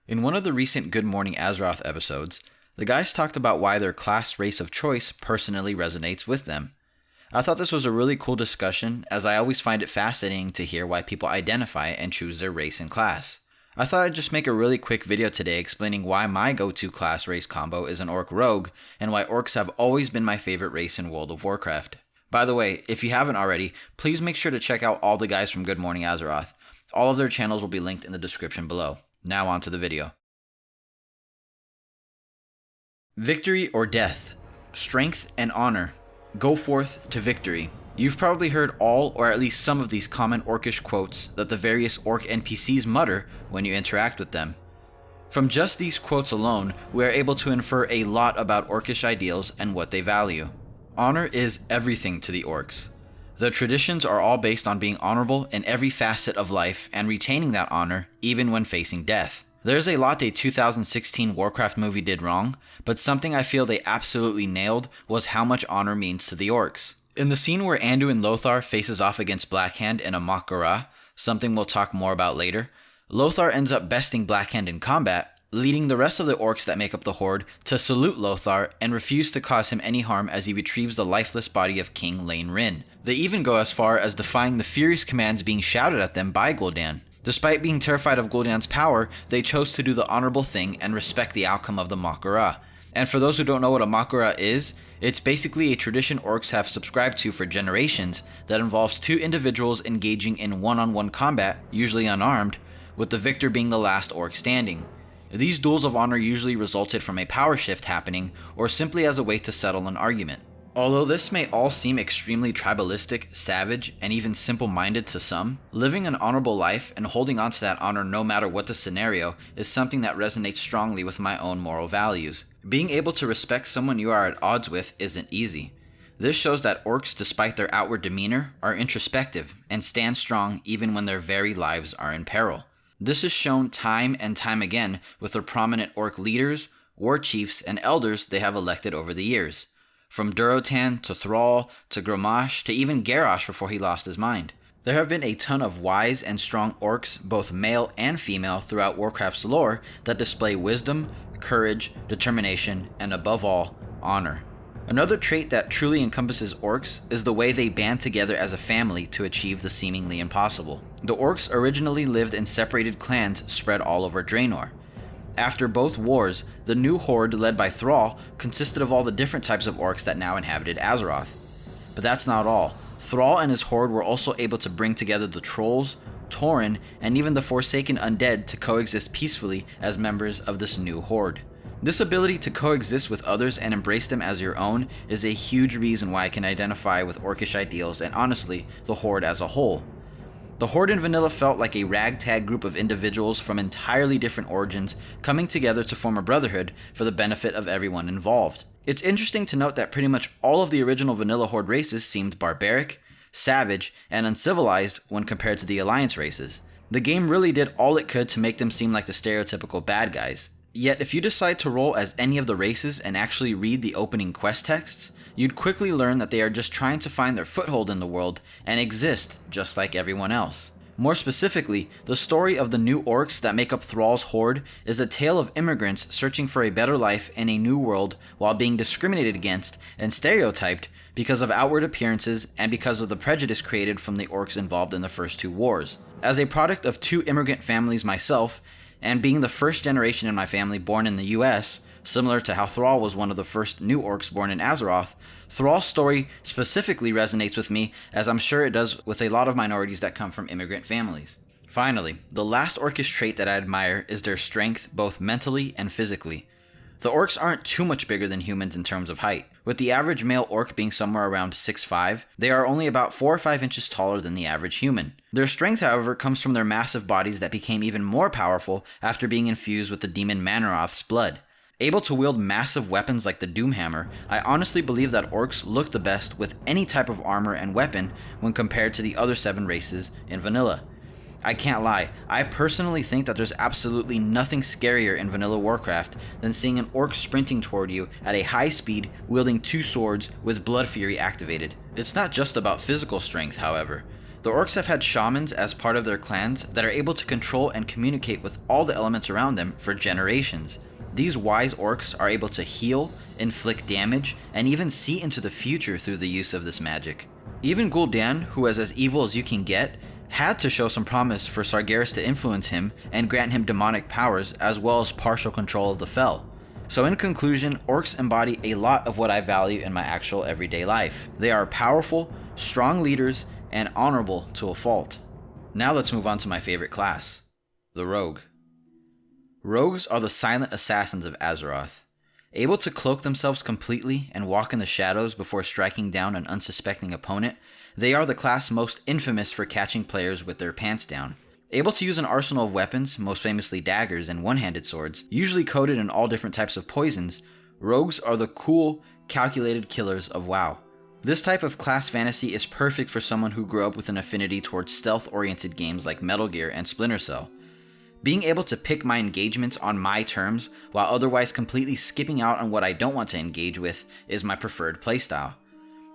In one of the recent Good Morning Azeroth episodes, the guys talked about why their class race of choice personally resonates with them. I thought this was a really cool discussion, as I always find it fascinating to hear why people identify and choose their race and class. I thought I'd just make a really quick video today explaining why my go-to class race combo is an Orc Rogue, and why Orcs have always been my favorite race in World of Warcraft. By the way, if you haven't already, please make sure to check out all the guys from Good Morning Azeroth. All of their channels will be linked in the description below. Now on to the video. Victory or death, strength and honor, go forth to victory. You've probably heard all or at least some of these common Orcish quotes that the various Orc NPCs mutter when you interact with them. From just these quotes alone, we are able to infer a lot about Orcish ideals and what they value. Honor is everything to the Orcs. The traditions are all based on being honorable in every facet of life and retaining that honor even when facing death. There's a lot the 2016 Warcraft movie did wrong, but something I feel they absolutely nailed was how much honor means to the Orcs. In the scene where Anduin Lothar faces off against Blackhand in a Mak'gora, something we'll talk more about later, Lothar ends up besting Blackhand in combat, leading the rest of the Orcs that make up the Horde to salute Lothar and refuse to cause him any harm as he retrieves the lifeless body of King Lane Rin. They even go as far as defying the furious commands being shouted at them by Gul'dan. Despite being terrified of Gul'dan's power, they chose to do the honorable thing and respect the outcome of the Mak'gora. And for those who don't know what a Mak'gora is, it's basically a tradition Orcs have subscribed to for generations that involves two individuals engaging in one-on-one combat, usually unarmed, with the victor being the last Orc standing. These duels of honor usually resulted from a power shift happening, or simply as a way to settle an argument. Although this may all seem extremely tribalistic, savage, and even simple-minded to some, living an honorable life and holding on to that honor no matter what the scenario is something that resonates strongly with my own moral values. Being able to respect someone you are at odds with isn't easy. This shows that Orcs, despite their outward demeanor, are introspective and stand strong even when their very lives are in peril. This is shown time and time again with their prominent Orc leaders, war chiefs, and elders they have elected over the years. From Durotan to Thrall to Grommash to even Garrosh before he lost his mind. There have been a ton of wise and strong Orcs, both male and female, throughout Warcraft's lore that display wisdom, courage, determination, and above all, honor. Another trait that truly encompasses Orcs is the way they band together as a family to achieve the seemingly impossible. The Orcs originally lived in separated clans spread all over Draenor. After both wars, the new Horde led by Thrall consisted of all the different types of Orcs that now inhabited Azeroth. But that's not all. Thrall and his Horde were also able to bring together the Trolls, Tauren, and even the Forsaken Undead to coexist peacefully as members of this new Horde. This ability to coexist with others and embrace them as your own is a huge reason why I can identify with Orcish ideals and honestly, the Horde as a whole. The Horde in vanilla felt like a ragtag group of individuals from entirely different origins coming together to form a brotherhood for the benefit of everyone involved. It's interesting to note that pretty much all of the original vanilla Horde races seemed barbaric, savage, and uncivilized when compared to the Alliance races. The game really did all it could to make them seem like the stereotypical bad guys. Yet if you decide to roll as any of the races and actually read the opening quest texts, you'd quickly learn that they are just trying to find their foothold in the world and exist just like everyone else. More specifically, the story of the new Orcs that make up Thrall's Horde is a tale of immigrants searching for a better life in a new world while being discriminated against and stereotyped because of outward appearances and because of the prejudice created from the Orcs involved in the first two wars. As a product of two immigrant families myself, and being the first generation in my family born in the US, similar to how Thrall was one of the first new Orcs born in Azeroth, Thrall's story specifically resonates with me, as I'm sure it does with a lot of minorities that come from immigrant families. Finally, the last Orcish trait that I admire is their strength both mentally and physically. The Orcs aren't too much bigger than humans in terms of height. With the average male Orc being somewhere around 6'5", they are only about 4 or 5 inches taller than the average human. Their strength, however, comes from their massive bodies that became even more powerful after being infused with the demon Manoroth's blood. Able to wield massive weapons like the Doomhammer, I honestly believe that Orcs look the best with any type of armor and weapon when compared to the other 7 races in vanilla. I can't lie, I personally think that there's absolutely nothing scarier in vanilla Warcraft than seeing an Orc sprinting toward you at a high speed wielding 2 swords with Blood Fury activated. It's not just about physical strength, however. The orcs have had shamans as part of their clans that are able to control and communicate with all the elements around them for generations. These wise orcs are able to heal, inflict damage, and even see into the future through the use of this magic. Even Gul'dan, who is as evil as you can get, had to show some promise for Sargeras to influence him and grant him demonic powers as well as partial control of the Fel. So in conclusion, orcs embody a lot of what I value in my actual everyday life. They are powerful, strong leaders, and honorable to a fault. Now let's move on to my favorite class, the Rogue. Rogues are the silent assassins of Azeroth. Able to cloak themselves completely and walk in the shadows before striking down an unsuspecting opponent, they are the class most infamous for catching players with their pants down. Able to use an arsenal of weapons, most famously daggers and one-handed swords, usually coated in all different types of poisons, rogues are the cool, calculated killers of WoW. This type of class fantasy is perfect for someone who grew up with an affinity towards stealth-oriented games like Metal Gear and Splinter Cell. Being able to pick my engagements on my terms while otherwise completely skipping out on what I don't want to engage with is my preferred playstyle.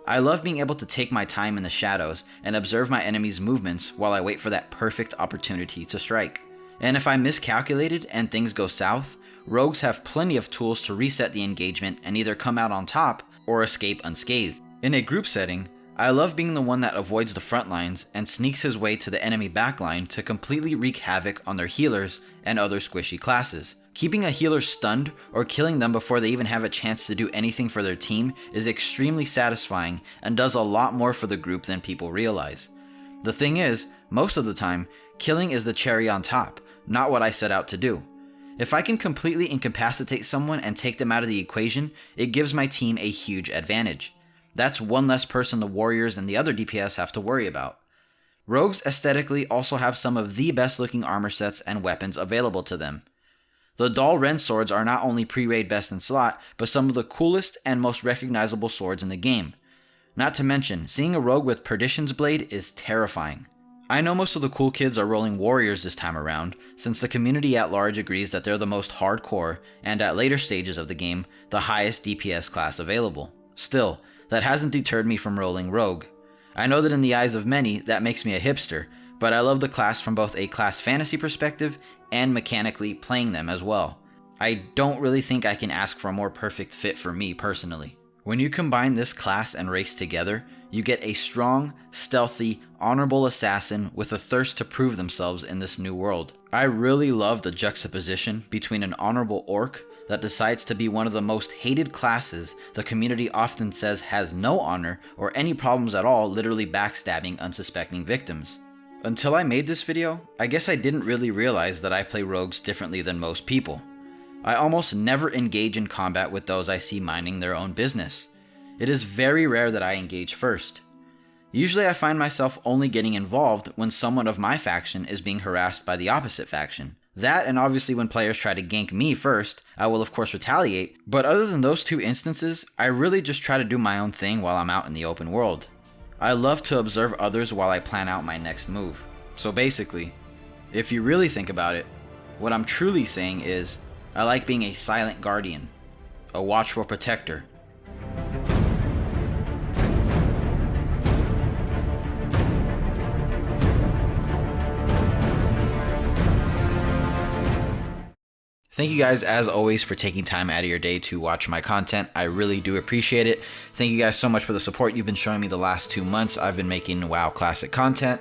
I love being able to take my time in the shadows and observe my enemy's movements while I wait for that perfect opportunity to strike. And if I miscalculated and things go south, rogues have plenty of tools to reset the engagement and either come out on top or escape unscathed. In a group setting, I love being the one that avoids the front lines and sneaks his way to the enemy backline to completely wreak havoc on their healers and other squishy classes. Keeping a healer stunned or killing them before they even have a chance to do anything for their team is extremely satisfying and does a lot more for the group than people realize. The thing is, most of the time, killing is the cherry on top, not what I set out to do. If I can completely incapacitate someone and take them out of the equation, it gives my team a huge advantage. That's one less person the warriors and the other DPS have to worry about. Rogues aesthetically also have some of the best looking armor sets and weapons available to them. The Dal Ren swords are not only pre-raid best in slot, but some of the coolest and most recognizable swords in the game. Not to mention, seeing a rogue with Perdition's Blade is terrifying. I know most of the cool kids are rolling warriors this time around, since the community at large agrees that they're the most hardcore, and at later stages of the game, the highest DPS class available. Still, that hasn't deterred me from rolling rogue. I know that in the eyes of many, that makes me a hipster, but I love the class from both a class fantasy perspective and mechanically playing them as well. I don't really think I can ask for a more perfect fit for me personally. When you combine this class and race together, you get a strong, stealthy, honorable assassin with a thirst to prove themselves in this new world. I really love the juxtaposition between an honorable orc that decides to be one of the most hated classes the community often says has no honor or any problems at all, literally backstabbing unsuspecting victims. Until I made this video, I guess I didn't really realize that I play rogues differently than most people. I almost never engage in combat with those I see minding their own business. It is very rare that I engage first. Usually I find myself only getting involved when someone of my faction is being harassed by the opposite faction. That, and obviously when players try to gank me first, I will of course retaliate, but other than those two instances, I really just try to do my own thing while I'm out in the open world. I love to observe others while I plan out my next move. So basically, if you really think about it, what I'm truly saying is, I like being a silent guardian, a watchful protector. Thank you guys, as always, for taking time out of your day to watch my content. I really do appreciate it. Thank you guys so much for the support you've been showing me the last 2 months. I've been making WoW Classic content.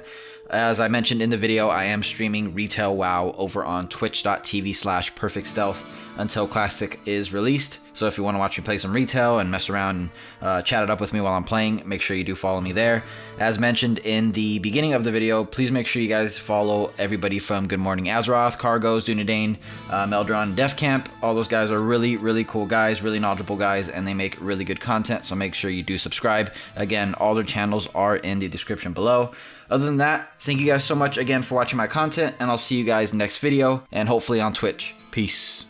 As I mentioned in the video, I am streaming retail WoW over on twitch.tv/perfectstealth until Classic is released. So if you want to watch me play some retail and mess around and chat it up with me while I'm playing, make sure you do follow me there. As mentioned in the beginning of the video, please make sure you guys follow everybody from Good Morning Azeroth, Cargos, Dunedain, Meldron, Def Camp. All those guys are really, really cool guys, really knowledgeable guys, and they make really good content, so make sure you do subscribe. Again, all their channels are in the description below. Other than that, thank you guys so much again for watching my content, and I'll see you guys next video, and hopefully on Twitch. Peace.